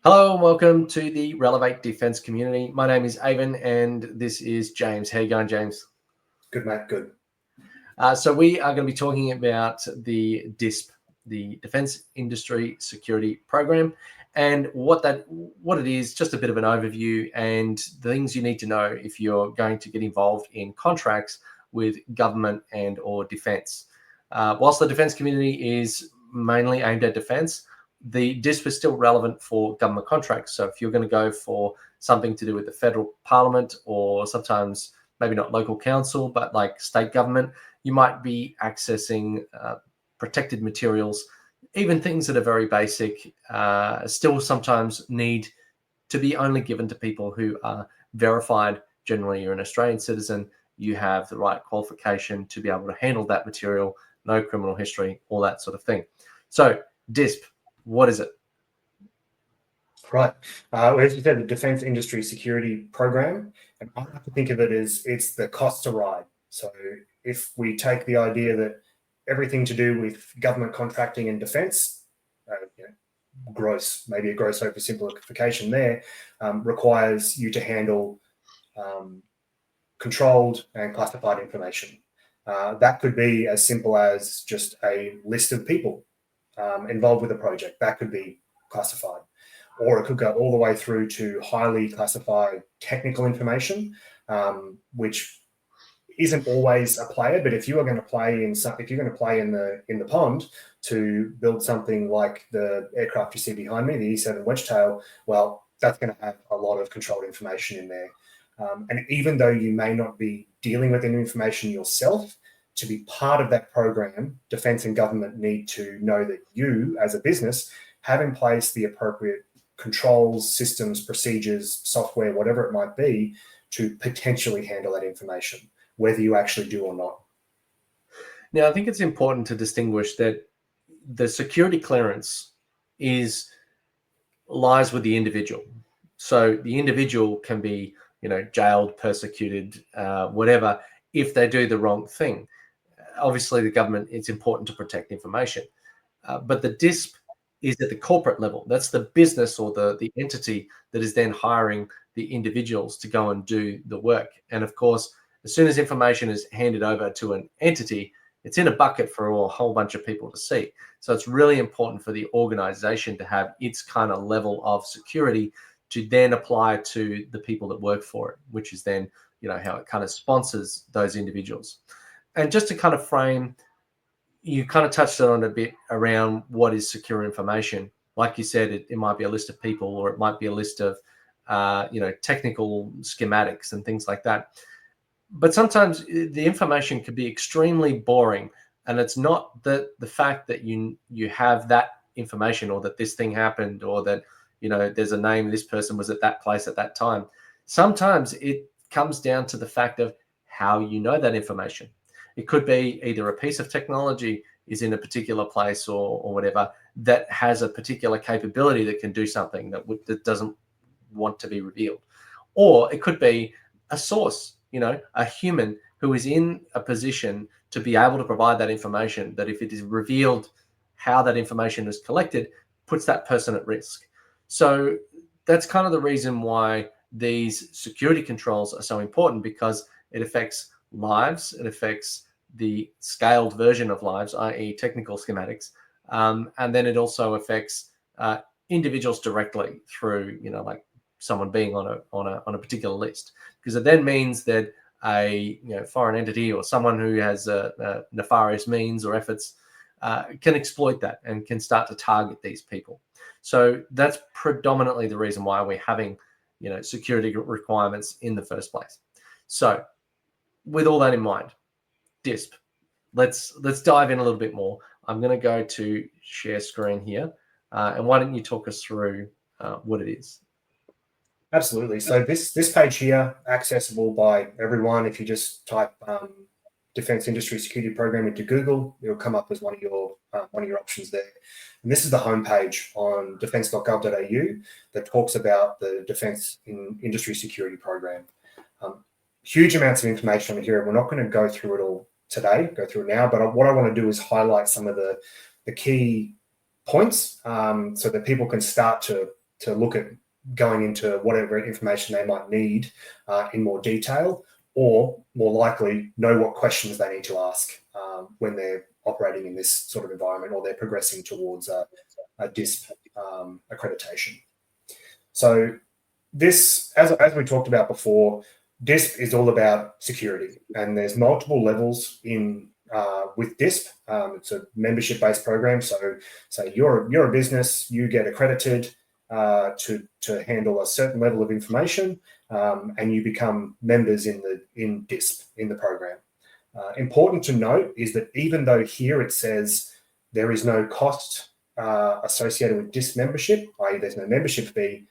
Hello and welcome to the Relevate Defence community. My name is Avon and this is James. How you going, James? Good, mate. Good. So we are going to be talking about the DISP, the Defence Industry Security Program, and what it is, just a bit of an overview and the things you need to know if you're going to get involved in contracts with government and or defence. Whilst the defence community is mainly aimed at defence, the DISP is still relevant for government contracts. So if you're going to go for something to do with the federal parliament or sometimes maybe not local council, but like state government, you might be accessing protected materials, even things that are very basic, still sometimes need to be only given to people who are verified. Generally, you're an Australian citizen, you have the right qualification to be able to handle that material, no criminal history, all that sort of thing. So DISP, what is it? Right. As you said, the Defence Industry Security Program, and I like to think of it as it's the cost to ride. So if we take the idea that everything to do with government contracting and defence, maybe a gross oversimplification there, requires you to handle controlled and classified information. That could be as simple as just a list of people involved with a project. That could be classified. Or it could go all the way through to highly classified technical information, which isn't always a player. But if you are going to play in the pond to build something like the aircraft you see behind me, the E7 Wedgetail, well, that's going to have a lot of controlled information in there. And even though you may not be dealing with any information yourself, to be part of that program, defence and government need to know that you, as a business, have in place the appropriate controls, systems, procedures, software, whatever it might be, to potentially handle that information, whether you actually do or not. Now, I think it's important to distinguish that the security clearance lies with the individual. So the individual can be, jailed, persecuted, whatever, if they do the wrong thing. Obviously, the government, it's important to protect information. But the DISP is at the corporate level. That's the business or the entity that is then hiring the individuals to go and do the work. And of course, as soon as information is handed over to an entity, it's in a bucket for a whole bunch of people to see. So it's really important for the organization to have its kind of level of security to then apply to the people that work for it, which is then, how it kind of sponsors those individuals. And just to kind of frame, you kind of touched on a bit around what is secure information. Like you said, it might be a list of people, or it might be a list of, technical schematics and things like that. But sometimes the information could be extremely boring, and it's not the fact that you have that information, or that this thing happened, or that, there's a name, this person was at that place at that time. Sometimes it comes down to the fact of how you know that information. It could be either a piece of technology is in a particular place or whatever that has a particular capability that can do something that doesn't want to be revealed. Or it could be a source, a human who is in a position to be able to provide that information, that if it is revealed how that information is collected, puts that person at risk. So that's kind of the reason why these security controls are so important, because it affects lives, it affects the scaled version of lives, i.e. technical schematics, and then it also affects individuals directly through, like someone being on a particular list, because it then means that a foreign entity or someone who has nefarious means or efforts can exploit that and can start to target these people. So that's predominantly the reason why we're having security requirements in the first place. So with all that in mind, DISP, let's dive in a little bit more. I'm going to go to share screen here, and why don't you talk us through what it is? Absolutely. So this page here, accessible by everyone. If you just type Defence Industry Security Program into Google, it'll come up as one of your options there. And this is the homepage on defence.gov.au that talks about the Defence Industry Security Program. Huge amounts of information on here. We're not going to go through it all today, go through it now, but what I want to do is highlight some of the key points so that people can start to look at going into whatever information they might need in more detail, or more likely know what questions they need to ask when they're operating in this sort of environment, or they're progressing towards a DISP accreditation. So this, as we talked about before, DISP is all about security, and there's multiple levels in with DISP. It's a membership-based program. So you're a business, you get accredited to handle a certain level of information, and you become members in DISP, in the program. Important to note is that even though here it says there is no cost associated with DISP membership, i.e. there's no membership fee,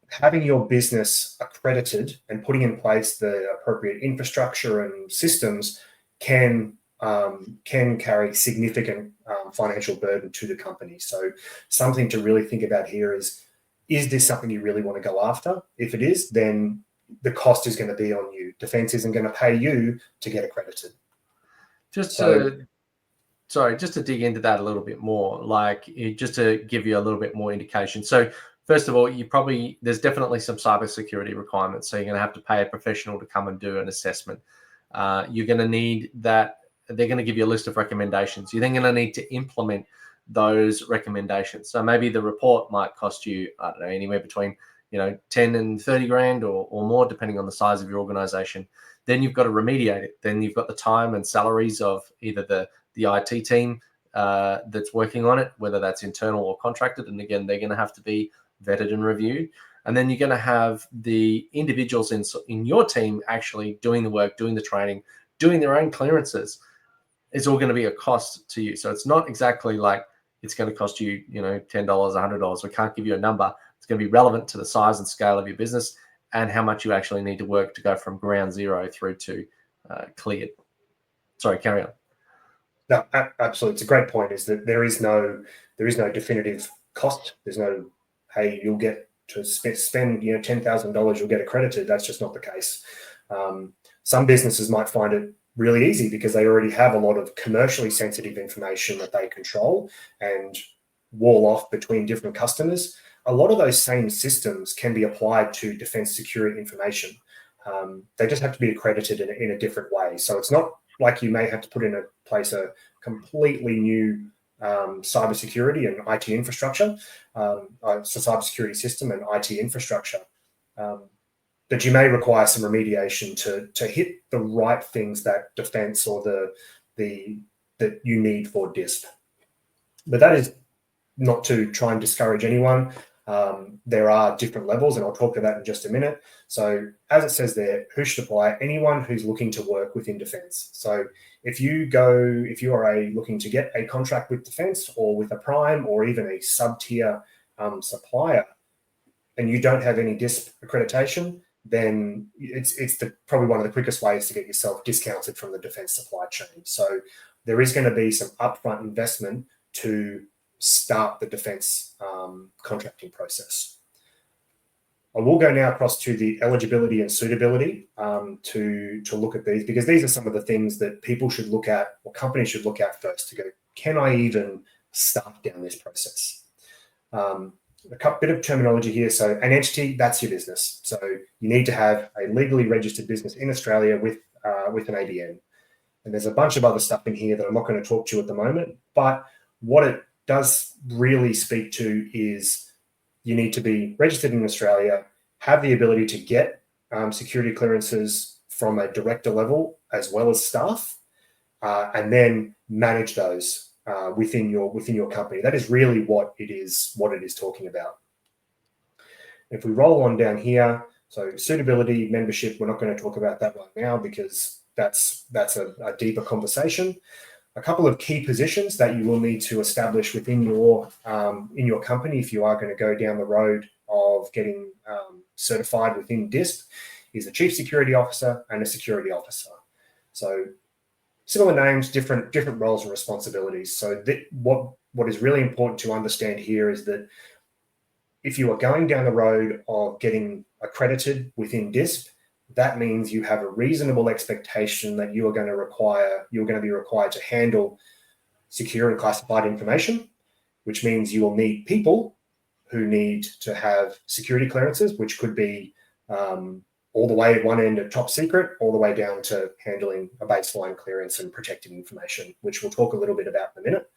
having your business accredited and putting in place the appropriate infrastructure and systems can carry significant financial burden to the company. So something to really think about here is this something you really want to go after? If it is, then the cost is going to be on you. Defence isn't going to pay you to get accredited. Just to dig into that a little bit more, just to give you a little bit more indication. So first of all, there's definitely some cybersecurity requirements. So you're going to have to pay a professional to come and do an assessment. You're going to need that. They're going to give you a list of recommendations. You're then going to need to implement those recommendations. So maybe the report might cost you, I don't know, anywhere between 10 and 30 grand or more, depending on the size of your organization. Then you've got to remediate it. Then you've got the time and salaries of either the IT team that's working on it, whether that's internal or contracted. And again, they're going to have to be vetted and reviewed. And then you're going to have the individuals in your team actually doing the work, doing the training, doing their own clearances. It's all going to be a cost to you. So it's not exactly like it's going to cost you, $10, $100. We can't give you a number. It's going to be relevant to the size and scale of your business and how much you actually need to work to go from ground zero through to cleared. Sorry, carry on. No, absolutely. It's a great point, is that there is no definitive cost. There's no, hey, you'll get to spend $10,000, you'll get accredited. That's just not the case. Some businesses might find it really easy because they already have a lot of commercially sensitive information that they control and wall off between different customers. A lot of those same systems can be applied to defence security information. They just have to be accredited in a different way. So it's not like you may have to put in place a completely new cybersecurity and IT infrastructure, cybersecurity system and IT infrastructure. But you may require some remediation to hit the right things that defence or that you need for DISP. But that is not to try and discourage anyone. There are different levels, and I'll talk to that in just a minute. So as it says there, who should apply? Anyone who's looking to work within defence. So if you are looking to get a contract with defence or with a prime or even a sub-tier supplier, and you don't have any DISP accreditation, then it's probably one of the quickest ways to get yourself discounted from the defence supply chain. So there is going to be some upfront investment to start the defence contracting process. I will go now across to the eligibility and suitability to look at these, because these are some of the things that people should look at, or companies should look at first to go, can I even start down this process? A bit of terminology here. So an entity, that's your business. So you need to have a legally registered business in Australia with an ABN. And there's a bunch of other stuff in here that I'm not going to talk to at the moment. But what it does really speak to is you need to be registered in Australia, have the ability to get security clearances from a director level as well as staff, and then manage those within your company. That is really what it is talking about. If we roll on down here, so suitability, membership, we're not going to talk about that right now because that's a deeper conversation. A couple of key positions that you will need to establish within your company if you are going to go down the road of getting certified within DISP is a chief security officer and a security officer. So similar names, different roles and responsibilities. So what is really important to understand here is that if you are going down the road of getting accredited within DISP, that means you have a reasonable expectation that you're going to be required to handle secure and classified information, which means you will need people who need to have security clearances, which could be all the way at one end at top secret, all the way down to handling a baseline clearance and protecting information, which we'll talk a little bit about in a minute.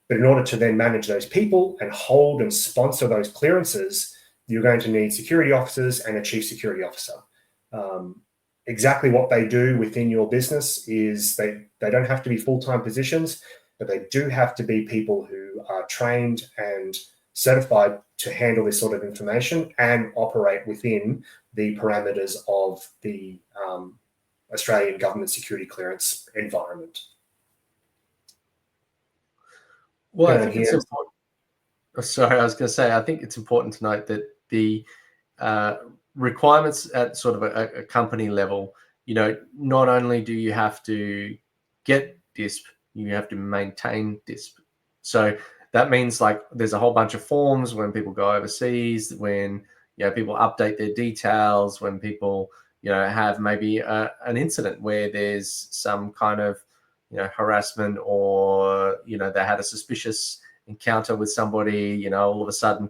But in order to then manage those people and hold and sponsor those clearances, you're going to need security officers and a chief security officer. Exactly what they do within your business is they don't have to be full-time positions, but they do have to be people who are trained and certified to handle this sort of information and operate within the parameters of the Australian government security clearance environment. Well, I think it's important. Sorry, I was going to say, I think it's important to note that the requirements at sort of a company level, not only do you have to get DISP, you have to maintain DISP. So that means like there's a whole bunch of forms when people go overseas, when people update their details, when people have maybe an incident where there's some kind of harassment, or they had a suspicious encounter with somebody, all of a sudden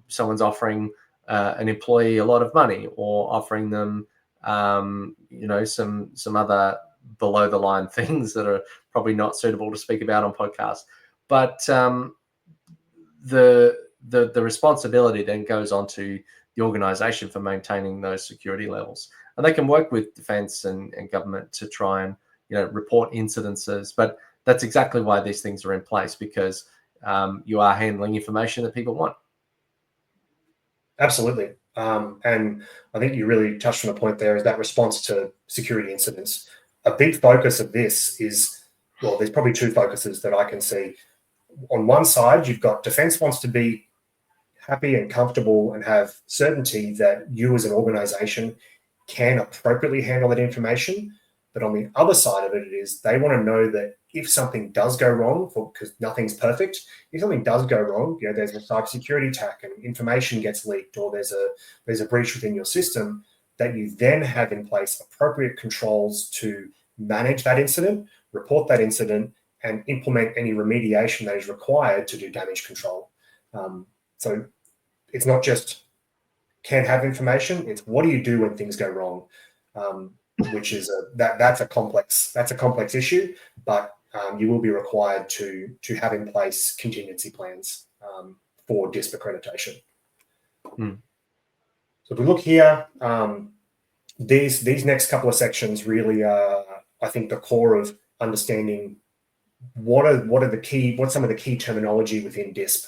someone's offering an employee a lot of money, or offering them some other below the line things that are probably not suitable to speak about on podcasts. But the responsibility then goes on to the organization for maintaining those security levels, and they can work with defense and government to try and report incidences. But that's exactly why these things are in place, because you are handling information that people want. Absolutely. And I think you really touched on a point there, is that response to security incidents. A big focus of this is, well, there's probably two focuses that I can see. On one side, you've got defense wants to be happy and comfortable and have certainty that you as an organization can appropriately handle that information. But on the other side of it is they want to know that if something does go wrong, because nothing's perfect, if something does go wrong, there's a cybersecurity attack and information gets leaked, or there's a breach within your system, that you then have in place appropriate controls to manage that incident, report that incident, and implement any remediation that is required to do damage control. So it's not just can have information; it's what do you do when things go wrong. Which is that's a complex issue, but you will be required to have in place contingency plans for DISP accreditation. So if we look here, these next couple of sections really are, I think, the core of understanding what's some of the key terminology within DISP.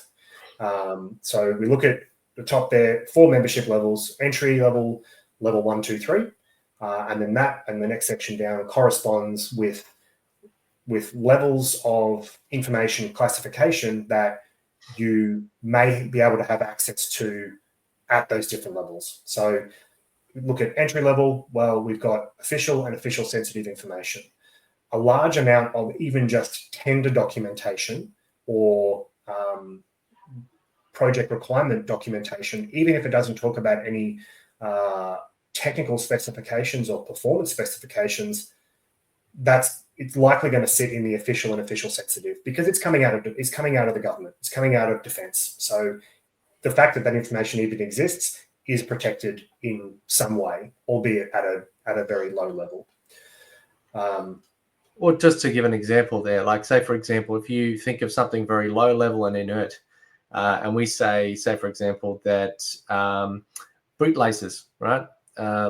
So we look at the top there, 4 membership levels: entry level, level 1, 2, 3. And then that and the next section down corresponds with levels of information classification that you may be able to have access to at those different levels. So look at entry level. Well, we've got official and official sensitive information. A large amount of even just tender documentation or project requirement documentation, even if it doesn't talk about any technical specifications or performance specifications, it's likely going to sit in the official and official sensitive, because it's coming out of the government, it's coming out of defense. So the fact that information even exists is protected in some way, albeit at a very low level. Or just to give an example there, like say for example, if you think of something very low level and inert, and we say for example that boot laces, right?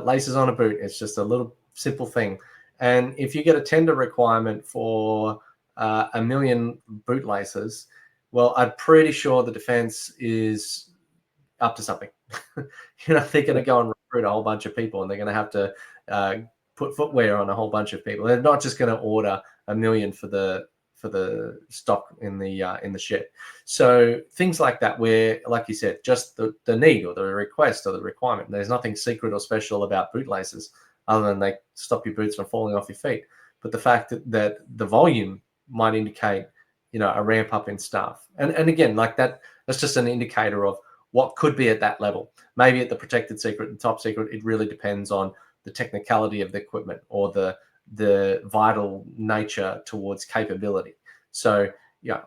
Laces on a boot. It's just a little simple thing. And if you get a tender requirement for 1 million boot laces, well, I'm pretty sure the defense is up to something. They're going to go and recruit a whole bunch of people, and they're going to have to put footwear on a whole bunch of people. They're not just going to order 1 million for the stock in the shed. So things like that, where, like you said, just the need or the request or the requirement. There's nothing secret or special about boot laces other than they stop your boots from falling off your feet. But the fact that the volume might indicate, a ramp up in staff. And again, like that's just an indicator of what could be at that level. Maybe at the protected secret and top secret, it really depends on the technicality of the equipment or the vital nature towards capability. So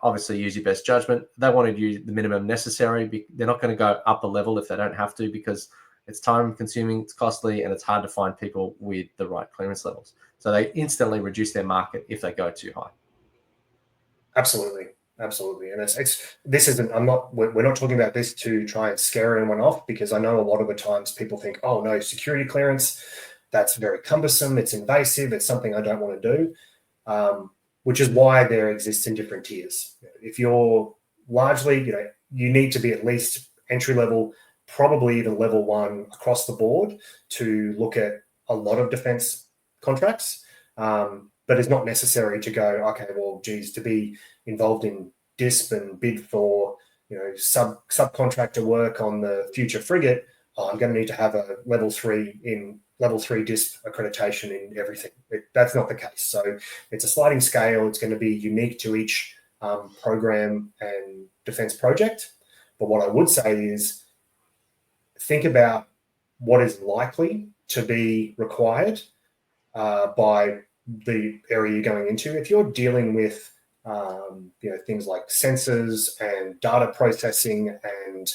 obviously use your best judgment. They want to use the minimum necessary. They're not going to go up a level if they don't have to, because it's time consuming, it's costly, and it's hard to find people with the right clearance levels. So they instantly reduce their market if they go too high. Absolutely. Absolutely. And this isn't, we're not talking about this to try and scare anyone off, because I know a lot of the times people think, oh no, security clearance, that's very cumbersome, it's invasive, it's something I don't want to do, which is why there exists in different tiers. If you're largely, you need to be at least entry level, probably even level 1 across the board to look at a lot of defense contracts. But it's not necessary to go, okay, well, geez, to be involved in DISP and bid for, subcontractor work on the future frigate, I'm going to need to have a level 3 DISP accreditation in everything. That's not the case. So it's a sliding scale. It's going to be unique to each program and defense project. But what I would say is, think about what is likely to be required by the area you're going into. If you're dealing with things like sensors and data processing and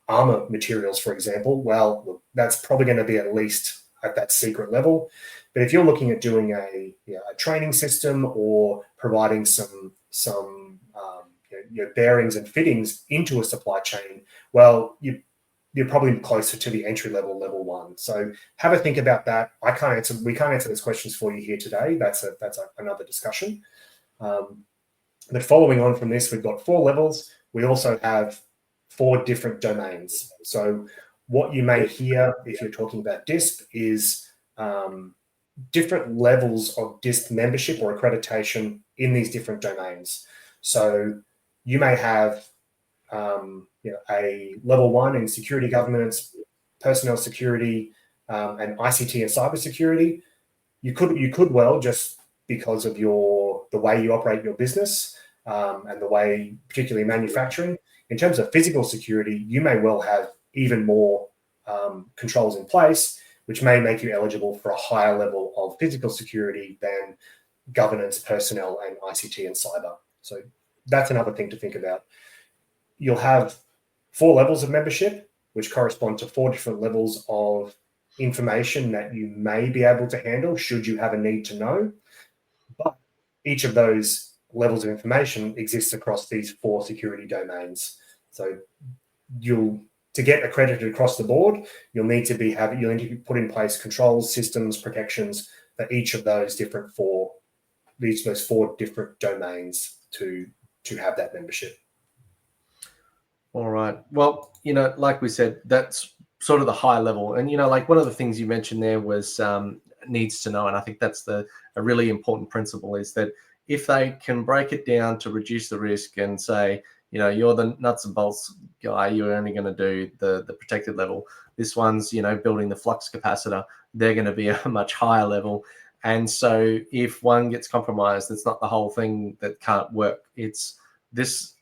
armor materials, for example, well, look, that's probably going to be at least at that secret level. But if you're looking at doing a training system or providing some bearings and fittings into a supply chain, well, you're probably closer to the entry level, level 1. So have a think about that. We can't answer those questions for you here today. That's another discussion. But following on from this, we've got 4 levels. We also have 4 different domains. So what you may hear if you're talking about DISP is different levels of DISP membership or accreditation in these different domains. So you may have a level 1 in security governance, personnel security, and ICT and cybersecurity. You could well, just because of the way you operate your business and the way, particularly manufacturing, in terms of physical security, you may well have even more controls in place, which may make you eligible for a higher level of physical security than governance, personnel, and ICT and cyber. So that's another thing to think about. You'll have 4 levels of membership, which correspond to 4 different levels of information that you may be able to handle should you have a need to know. But each of those levels of information exists across these 4 security domains. So to get accredited across the board, you'll need to put in place controls, systems, protections for each of those different those 4 different domains to have that membership. All right. Well, like we said, that's sort of the high level. And, like one of the things you mentioned there was needs to know. And I think that's a really important principle, is that if they can break it down to reduce the risk and say, you're the nuts and bolts guy, you're only going to do the protected level. This one's, building the flux capacitor, they're going to be a much higher level. And so if one gets compromised, it's not the whole thing that can't work. It's these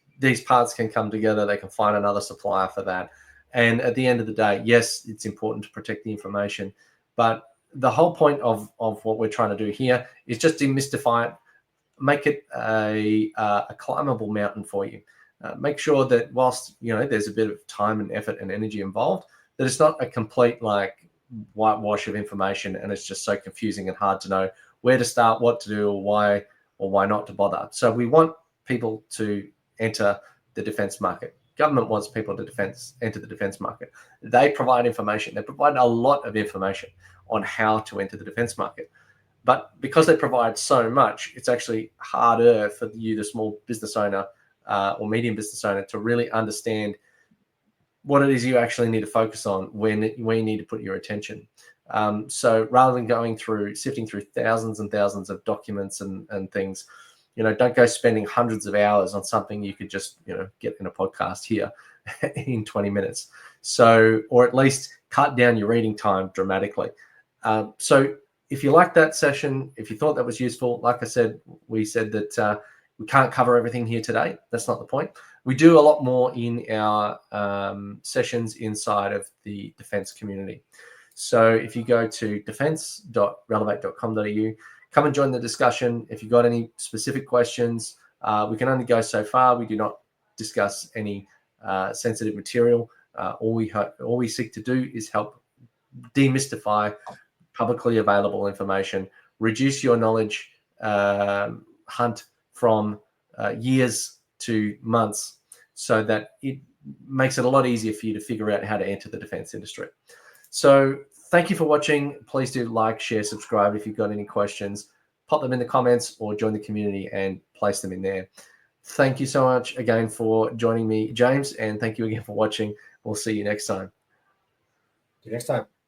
parts can come together. They can find another supplier for that. And at the end of the day, yes, it's important to protect the information. But the whole point of what we're trying to do here is just demystify it, make it a climbable mountain for you. Make sure that whilst, there's a bit of time and effort and energy involved, that it's not a complete whitewash of information and it's just so confusing and hard to know where to start, what to do, or why not to bother. So we want people to enter the defense market. Government wants people to enter the defense market. They provide information. They provide a lot of information on how to enter the defense market. But because they provide so much, it's actually harder for you, the small business owner or medium business owner, to really understand what it is you actually need to focus on when you need to put your attention. So rather than sifting through thousands and thousands of documents and things, don't go spending hundreds of hours on something you could just, get in a podcast here in 20 minutes. So, or at least cut down your reading time dramatically. So if you liked that session, if you thought that was useful, like I said, we said that we can't cover everything here today. That's not the point. We do a lot more in our sessions inside of the defense community. So if you go to defense.relevate.com.au, come and join the discussion. If you've got any specific questions, We can only go so far. We do not discuss any sensitive material. All we seek to do is help demystify publicly available information, reduce your knowledge hunt from years to months, so that it makes it a lot easier for you to figure out how to enter the defense industry. So thank you for watching. Please do like, share, subscribe. If you've got any questions, pop them in the comments or join the community and place them in there. Thank you so much again for joining me, James, and thank you again for watching. We'll see you next time. See you next time.